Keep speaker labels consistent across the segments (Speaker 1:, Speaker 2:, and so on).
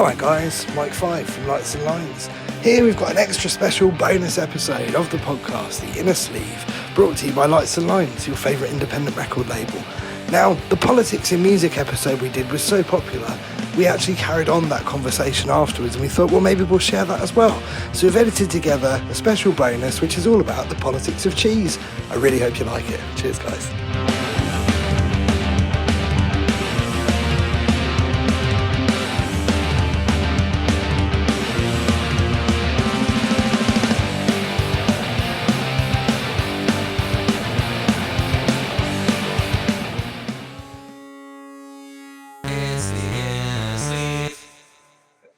Speaker 1: Hi guys, Mike Five from Lights and Lines. Here we've got an extra special bonus episode of the podcast, The Inner Sleeve, brought to you by Lights and Lines, your favourite independent record label. Now, the Politics in Music episode we did was so popular, we actually carried on that conversation afterwards and we thought, well, maybe we'll share that as well. So we've edited together a special bonus which is all about the politics of cheese. I really hope you like it. Cheers, guys.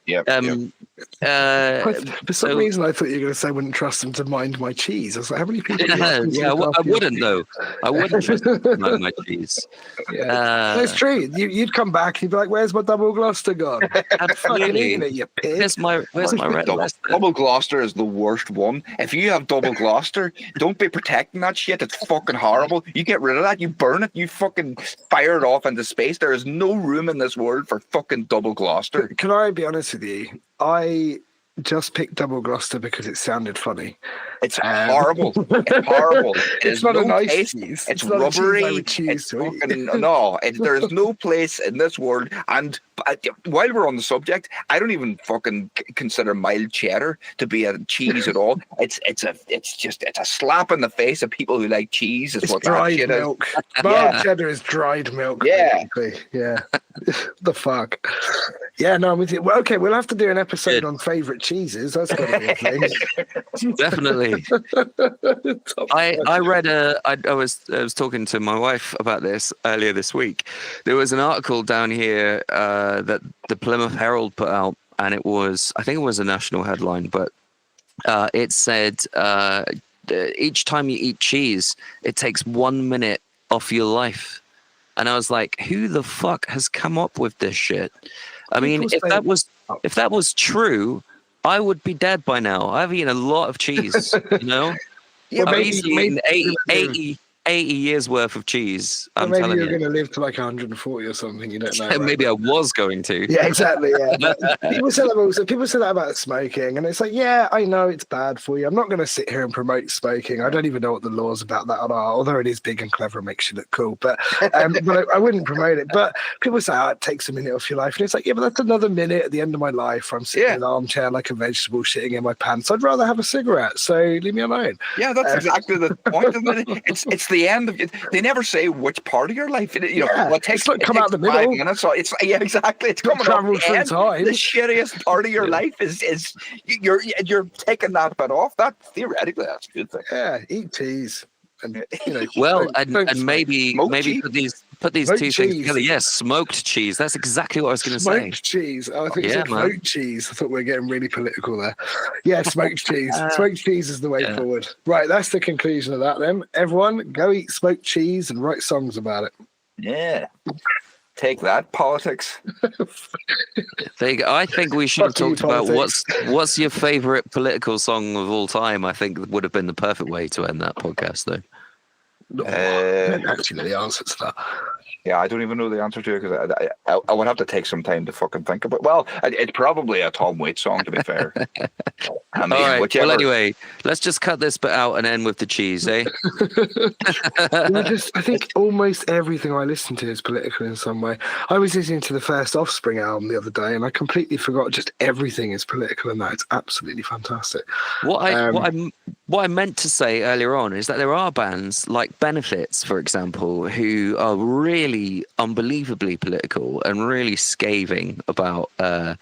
Speaker 2: Yep.
Speaker 1: For some reason, I thought you were going to say I wouldn't trust them to mind my cheese. I was like, how many people?
Speaker 3: I wouldn't though. I wouldn't trust them to mind my cheese.
Speaker 1: That's true. You'd come back. You'd be like, "Where's my double Gloucester gone?"
Speaker 3: Absolutely. Where's my red
Speaker 2: double Gloucester is the worst one. If you have double Gloucester, don't be protecting that shit. It's fucking horrible. You get rid of that. You burn it. You fucking fire it off into space. There is no room in this world for fucking double Gloucester.
Speaker 1: Can I be honest with you? I just picked double Gloucester because it sounded funny.
Speaker 2: It's horrible. It's horrible.
Speaker 1: It's not a nice cheese.
Speaker 2: It's rubbery. There is no place in this world. And while we're on the subject, I don't even fucking consider mild cheddar to be a cheese at all. It's a slap in the face of people who like cheese.
Speaker 1: It's dried milk. Mild cheddar is dried milk.
Speaker 2: Yeah.
Speaker 1: Basically. Yeah. The fuck. Yeah, no, I'm with you. Well, okay, we'll have to do an episode on favourite cheeses. That's got to be a thing.
Speaker 3: Definitely. I read I was talking to my wife about this earlier this week. There was an article down here that the Plymouth Herald put out, and I think it was a national headline, but it said each time you eat cheese, it takes 1 minute off your life. And I was like, who the fuck has come up with this shit? I mean, if that was true, I would be dead by now. I've eaten a lot of cheese, you know?
Speaker 1: Yeah,
Speaker 3: I've eaten 80 years worth of cheese.
Speaker 1: Maybe you're going to live to like 140 or something. You don't know. Right?
Speaker 3: Maybe I was going to.
Speaker 1: Yeah, exactly. Yeah. People say that about smoking, and it's like, yeah, I know it's bad for you. I'm not going to sit here and promote smoking. I don't even know what the laws about that are, although it is big and clever and makes you look cool. But I wouldn't promote it. But people say, it takes a minute off your life, and it's like, yeah, but that's another minute at the end of my life where I'm sitting in an armchair like a vegetable, shitting in my pants. I'd rather have a cigarette. So leave me alone.
Speaker 2: Yeah, that's exactly the point of it. It's the end of it. They never say which part of your life it takes.
Speaker 1: Come out the middle.
Speaker 2: 5 minutes. So it's exactly. It's coming out the end. The shittiest part of your life is you're taking that bit off. That theoretically that's a good thing.
Speaker 1: Yeah, eat cheese. And,
Speaker 3: and maybe put these two things together. Yes, smoked cheese. That's exactly what I was going to say.
Speaker 1: Smoked cheese. Oh, I think it's smoked cheese. I thought we were getting really political there. Yeah, smoked cheese. Smoked cheese is the way forward. Right, that's the conclusion of that then. Everyone, go eat smoked cheese and write songs about it.
Speaker 2: Yeah. Take that, politics.
Speaker 3: I think we should have talked about what's your favorite political song of all time. I think would have been the perfect way to end that podcast, though.
Speaker 1: I don't actually know the answer to that.
Speaker 2: Yeah, I don't even know the answer to it because I would have to take some time to fucking think about it. Well, it's probably a Tom Waits song, to be fair.
Speaker 3: All right. Whichever. Well, anyway, let's just cut this bit out and end with the cheese, eh?
Speaker 1: I think almost everything I listen to is political in some way. I was listening to the first Offspring album the other day, and I completely forgot just everything is political in that. It's absolutely fantastic.
Speaker 3: What I meant to say earlier on is that there are bands like Benefits, for example, who are really unbelievably political and really scathing about the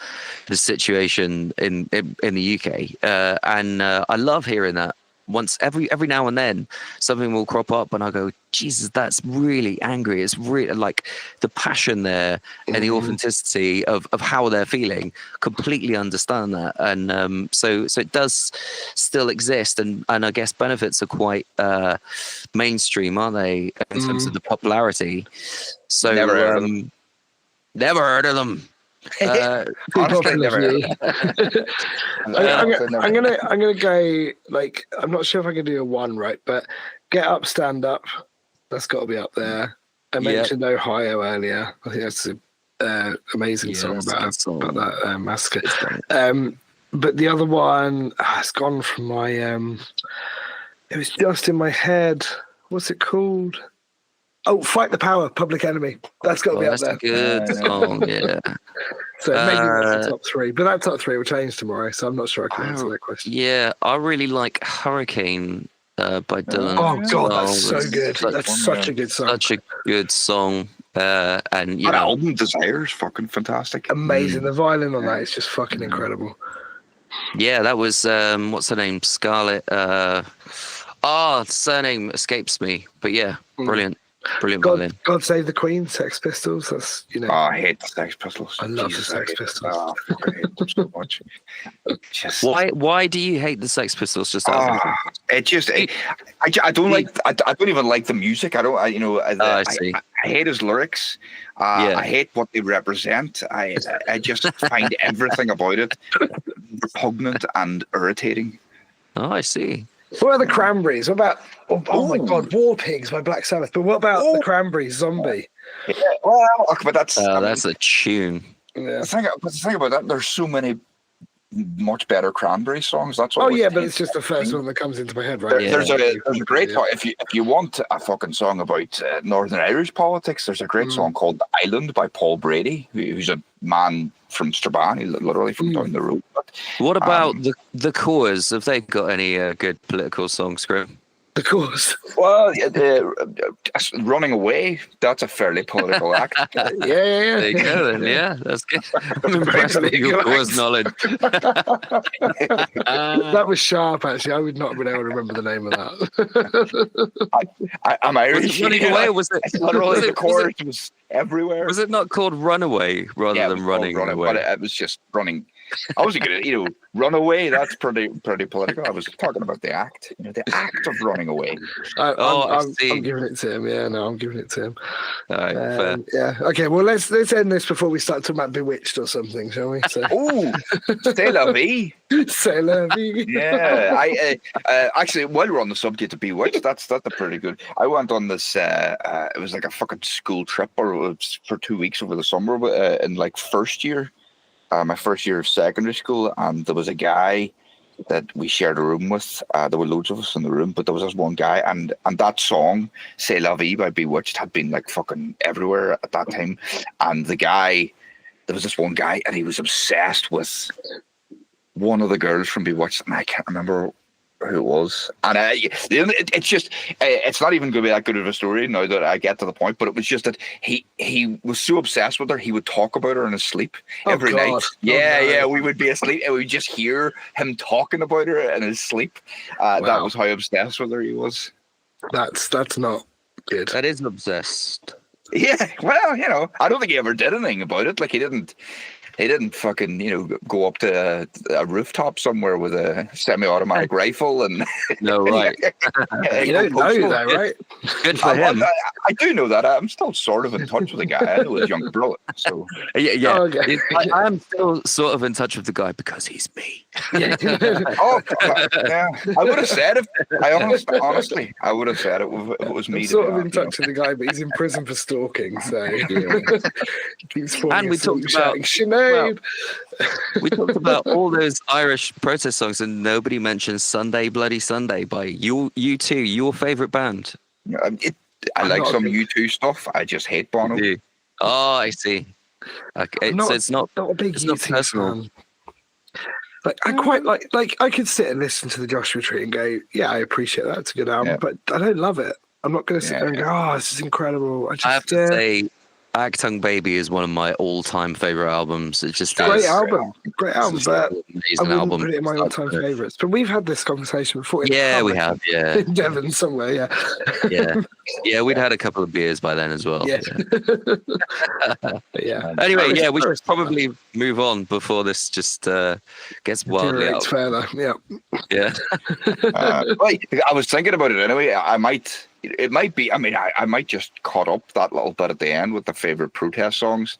Speaker 3: situation in the UK, and I love hearing that. Once every now and then something will crop up and I go, Jesus, that's really angry. It's really like the passion there and the authenticity of how they're feeling. Completely understand that. And so it does still exist. And I guess Benefits are quite mainstream, aren't they, in terms of the popularity? So
Speaker 2: never
Speaker 3: heard of them.
Speaker 2: Honestly, never.
Speaker 1: I'm gonna go like, I'm not sure if I can do a one right, but Get Up, Stand Up. That's got to be up there. I mentioned Ohio earlier. I think that's amazing
Speaker 3: Yeah,
Speaker 1: song
Speaker 3: that's a
Speaker 1: about
Speaker 3: good song.
Speaker 1: that massacre.
Speaker 3: Good song.
Speaker 1: But the other one, it's gone from my. It was just in my head. What's it called? Oh, Fight the Power, Public Enemy. That's got to be up
Speaker 3: That's
Speaker 1: there.
Speaker 3: a good song. Yeah.
Speaker 1: So maybe that's the top three. But that top three will change tomorrow, so I'm not sure I can answer that question.
Speaker 3: Yeah, I really like Hurricane by Dylan.
Speaker 1: Oh, God, that's
Speaker 3: Song.
Speaker 1: so good. That's such a good song.
Speaker 3: Such a good song. And you
Speaker 2: That
Speaker 3: know,
Speaker 2: album Desire is fucking fantastic.
Speaker 1: Amazing. The violin on that is just fucking incredible.
Speaker 3: yeah, that was what's her name? Scarlett. Surname escapes me. But yeah, brilliant violin.
Speaker 1: God Save the Queen, Sex Pistols. That's,
Speaker 2: Oh, I hate the Sex Pistols.
Speaker 1: I love
Speaker 2: Jesus,
Speaker 1: the Sex
Speaker 2: I hate them.
Speaker 1: Pistols.
Speaker 2: Oh, I fucking hate them so much. Just,
Speaker 3: Why do you hate the Sex Pistols? Just out of interest?
Speaker 2: it just, I don't like. I don't even like the music. I don't.
Speaker 3: I see.
Speaker 2: I hate his lyrics. I hate what they represent. I just find everything about it repugnant and irritating.
Speaker 3: Oh, I see.
Speaker 1: What about the Cranberries? What about, oh my God, War Pigs by Black Sabbath. But what about the Cranberries, Zombie?
Speaker 2: Yeah, well, but that's
Speaker 3: That's a tune.
Speaker 1: Yeah.
Speaker 2: the thing about that. There's so many much better Cranberry songs. That's what.
Speaker 1: Oh, yeah, but it's just the first one that comes into my head, right?
Speaker 2: There's a great song. If you want a fucking song about Northern Irish politics, there's a great song called "The Island" by Paul Brady, who's a man from Strabane, he's literally from down the road. But,
Speaker 3: What about the Cores? Have they got any good political songs, Grim?
Speaker 1: Of course.
Speaker 2: well, Running Away, that's a fairly political act.
Speaker 1: Yeah.
Speaker 3: There you go then. Yeah, that's good. I'm impressed with your Cores knowledge.
Speaker 1: That was sharp, actually. I would not have been able to remember the name of that.
Speaker 2: I'm Irish.
Speaker 3: Running Away, was it?
Speaker 2: Literally, the chorus was everywhere.
Speaker 3: Was it not called Runaway rather than Running Away?
Speaker 2: But it was just running. I wasn't gonna, run away. That's pretty political. I was talking about the act, the act of running away.
Speaker 1: I'm
Speaker 3: see.
Speaker 1: giving it to him. Yeah, no, I'm giving it to him.
Speaker 3: All right, fair.
Speaker 1: Yeah. Okay. Well, let's end this before we start talking about Bewitched or something, shall we? So.
Speaker 2: Oh, C'est la vie.
Speaker 1: C'est la vie.
Speaker 2: Yeah. I actually, while we're on the subject of Bewitched, that's a pretty good. I went on this. It was like a fucking school trip, or it was for 2 weeks over the summer, in like first year. My first year of secondary school, and there was a guy that we shared a room with. There were loads of us in the room, but there was this one guy, and that song "C'est la vie" by Bewitched had been like fucking everywhere at that time. And the guy, there was this one guy, and he was obsessed with one of the girls from Bewitched, and I can't remember who it was. And it's just, it's not even going to be that good of a story now that I get to the point, but it was just that he was so obsessed with her, he would talk about her in his sleep every night. Yeah, we would be asleep and we'd just hear him talking about her in his sleep. That was how obsessed with her he was.
Speaker 1: That's not good.
Speaker 3: That is obsessed.
Speaker 2: Yeah, well, I don't think he ever did anything about it. Like, he didn't fucking, go up to a rooftop somewhere with a semi-automatic rifle and.
Speaker 3: No, right.
Speaker 1: You don't know that, right?
Speaker 3: Good for him.
Speaker 2: I do know that. I'm still sort of in touch with the guy. I know his younger brother. So.
Speaker 3: Yeah.
Speaker 1: Oh, okay.
Speaker 3: I am still sort of in touch with the guy because he's me.
Speaker 1: Yeah.
Speaker 2: Yeah. I would have said it. Honestly, I would have said it if it was me.
Speaker 1: I'm sort of in touch with the guy, but he's in prison for stalking. So.
Speaker 3: And we talked about. Well, we talked about all those Irish protest songs, and nobody mentions "Sunday Bloody Sunday" by U2, your favorite band.
Speaker 2: I like some U2 stuff. I just hate Bono.
Speaker 3: Oh, I see. Okay, so it's not
Speaker 1: a big
Speaker 3: it's not
Speaker 1: U2
Speaker 3: personal.
Speaker 1: fan. Like, I quite like I could sit and listen to the Joshua Tree and go, yeah, I appreciate that. It's a good album, but I don't love it. I'm not going to sit there and go, oh, this is incredible.
Speaker 3: I have to say, Achtung Baby is one of my all-time favorite albums. It's just
Speaker 1: great album, but I wouldn't put it in my all-time favorites. But we've had this conversation before.
Speaker 3: Yeah, we have. Yeah,
Speaker 1: in Devon somewhere.
Speaker 3: Yeah. We'd had a couple of beers by then as well.
Speaker 1: Yeah.
Speaker 3: Anyway, we should probably move on before this just gets wildly out.
Speaker 1: Further.
Speaker 3: Yeah.
Speaker 2: I was thinking about it anyway. It might be. I mean, I might just cut up that little bit at the end with the favorite protest songs.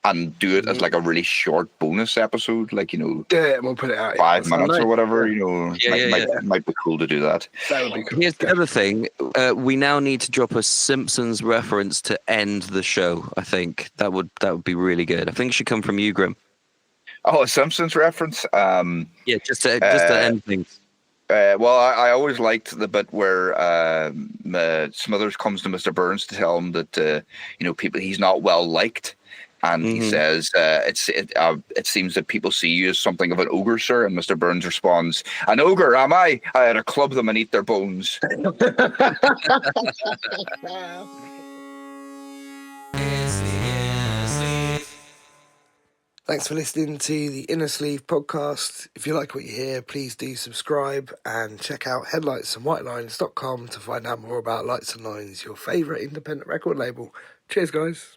Speaker 2: and do it as like a really short bonus episode, like, you know,
Speaker 1: Yeah, we'll put it out
Speaker 2: 5
Speaker 1: on
Speaker 2: minutes
Speaker 1: Sunday.
Speaker 2: or whatever, you know.
Speaker 3: Yeah,
Speaker 2: Might be cool to do that.
Speaker 1: That would be cool.
Speaker 3: Here's the other thing. We now need to drop a Simpsons reference to end the show. I think that would be really good. I think it should come from you, Grim.
Speaker 2: Oh, a Simpsons reference.
Speaker 3: Yeah, just to end things.
Speaker 2: Well, I always liked the bit where Smithers comes to Mr. Burns to tell him that you know, people, he's not well liked, and he says it seems that people see you as something of an ogre, sir. And Mr. Burns responds, "An ogre, am I? I had to club them and eat their bones."
Speaker 1: Thanks for listening to the Inner Sleeve podcast. If you like what you hear, please do subscribe and check out headlightsandwhitelines.com to find out more about Lights and Lines, your favourite independent record label. Cheers, guys.